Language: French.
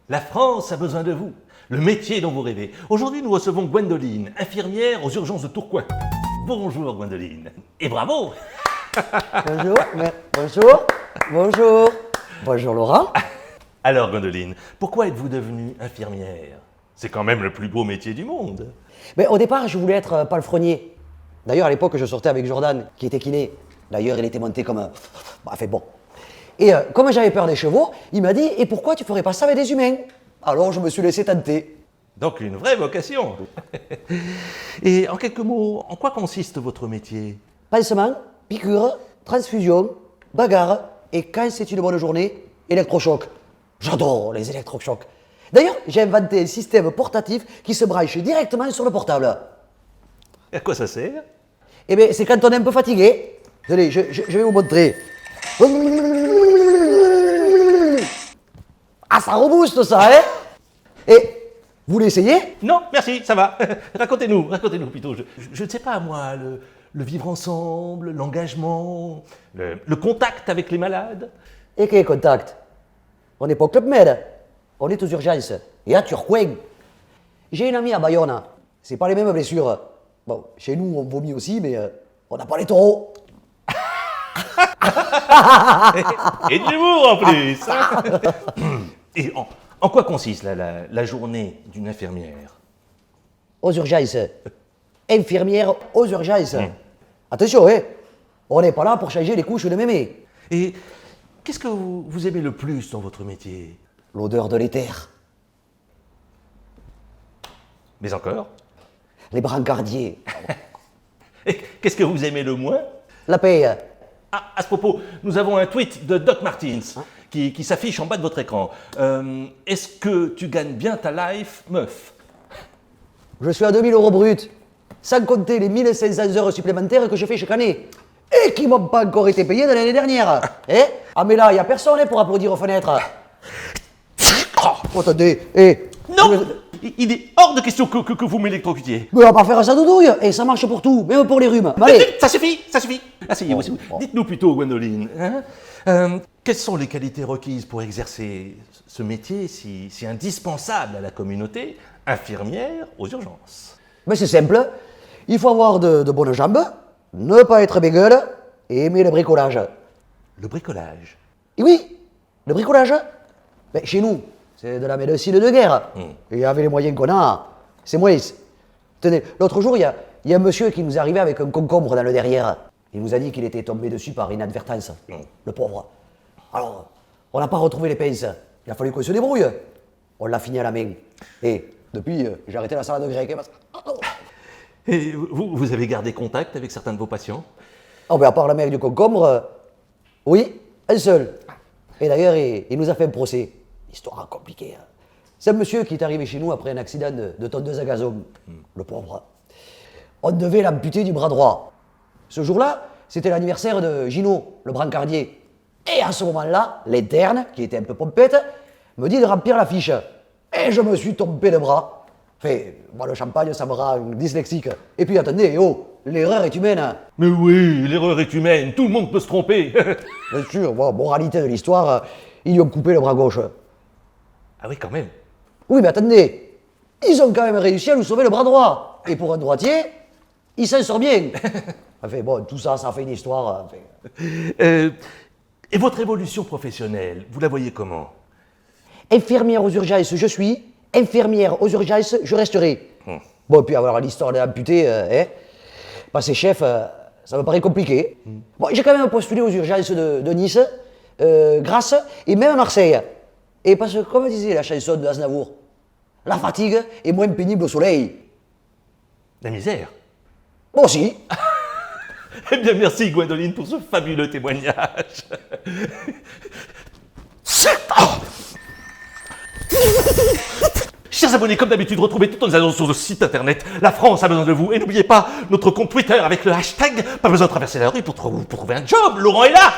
La France a besoin de vous. Le métier dont vous rêvez. Aujourd'hui, nous recevons Gwendoline, infirmière aux urgences de Tourcoing. Bonjour Gwendoline. Et bravo. Bonjour. Bonjour Laurent. Alors Gwendoline, pourquoi êtes-vous devenue infirmière? C'est quand même le plus beau métier du monde. Mais au départ, je voulais être palefrenier. D'ailleurs, à l'époque, je sortais avec Jordan, qui était kiné. D'ailleurs, il était monté comme un... bon. Et comme j'avais peur des chevaux, il m'a dit « Et pourquoi tu ferais pas ça avec des humains ?» Alors, je me suis laissé tenter. Donc une vraie vocation. Et en quelques mots, en quoi consiste votre métier? Pansement, piqûre, transfusion, bagarre, et quand c'est une bonne journée, électrochoc. J'adore les électrochocs. D'ailleurs, j'ai inventé un système portatif qui se branche directement sur le portable. Et à quoi ça sert? Eh bien, c'est quand on est un peu fatigué. Allez, je vais vous montrer. Ah, ça rebooste ça, hein? Et vous l'essayez? Non, merci, ça va. Racontez-nous plutôt. Je ne sais pas, moi, le vivre ensemble, l'engagement, le contact avec les malades. Et quel contact? On n'est pas au Club Med, on est aux urgences. Et à Tourcoing. J'ai une amie à Bayonne. C'est pas les mêmes blessures. Bon, chez nous, on vomit aussi, mais on n'a pas les taureaux. Et de l'humour en plus. Et en quoi consiste la journée d'une infirmière? Aux urgences. Infirmière aux urgences. Attention, hein, on n'est pas là pour changer les couches de mémé. Et qu'est-ce que vous aimez le plus dans votre métier? L'odeur de l'éther. Mais encore? Les brancardiers. Et qu'est-ce que vous aimez le moins? La paix. Ah, à ce propos, nous avons un tweet de Doc Martins qui s'affiche en bas de votre écran. Est-ce que tu gagnes bien ta life, meuf? Je suis à 2000 € brut, sans compter les 1500 heures supplémentaires que je fais chaque année. Et qui m'ont pas encore été payées de l'année dernière. Ah mais là, il n'y a personne pour applaudir aux fenêtres. Oh, attendez, Non! Il est hors de question que vous m'électrocutiez. Mais on va pas faire ça doudouille, et ça marche pour tout, même pour les rhumes. Allez. Ça suffit. Asseyez-vous. Dites-nous plutôt, Gwendoline, quelles sont les qualités requises pour exercer ce métier si indispensable à la communauté, infirmière aux urgences? Mais c'est simple, il faut avoir de bonnes jambes, ne pas être bégueule, et aimer le bricolage. Le bricolage? Et oui, le bricolage. Mais chez nous, c'est de la médecine de guerre. Et avec les moyens qu'on a, c'est moins. Tenez, l'autre jour, il y a un monsieur qui nous est arrivé avec un concombre dans le derrière. Il nous a dit qu'il était tombé dessus par inadvertance, le pauvre. Alors, on n'a pas retrouvé les pinces. Il a fallu qu'on se débrouille. On l'a fini à la main. Et depuis, j'ai arrêté la salade grecque. Et vous avez gardé contact avec certains de vos patients? Oh, ben à part le mec du concombre, oui, un seul. Et d'ailleurs, il nous a fait un procès. Histoire compliquée. Hein. C'est un monsieur qui est arrivé chez nous après un accident de tondeuse à gazon. Le pauvre. On devait l'amputer du bras droit. Ce jour-là, c'était l'anniversaire de Gino, le brancardier. Et à ce moment-là, l'interne, qui était un peu pompette, me dit de remplir la fiche. Et je me suis tombé le bras. Enfin, moi, le champagne, ça me rend dyslexique. Et puis, attendez, l'erreur est humaine. Mais oui, l'erreur est humaine, tout le monde peut se tromper. Bien sûr, bon, moralité de l'histoire, ils lui ont coupé le bras gauche. Ah oui, quand même. Oui, mais attendez, ils ont quand même réussi à nous sauver le bras droit. Et pour un droitier, il s'en sort bien. Enfin bon, tout ça, ça fait une histoire. Enfin. Et votre évolution professionnelle, vous la voyez comment? Infirmière aux urgences, je suis. Infirmière aux urgences, je resterai. Bon, et puis alors l'histoire de l'amputé, passer chef, ça me paraît compliqué. Bon, j'ai quand même postulé aux urgences de Nice, Grasse et même à Marseille. Et parce que, comme disait la chanson de Aznavour, la fatigue est moins pénible au soleil. La misère. Bon, aussi. Eh bien, merci Gwendoline pour ce fabuleux témoignage. Chers abonnés, comme d'habitude, retrouvez toutes nos annonces sur le site internet. La France a besoin de vous. Et n'oubliez pas notre compte Twitter avec le hashtag. Pas besoin de traverser la rue pour trouver un job. Laurent est là.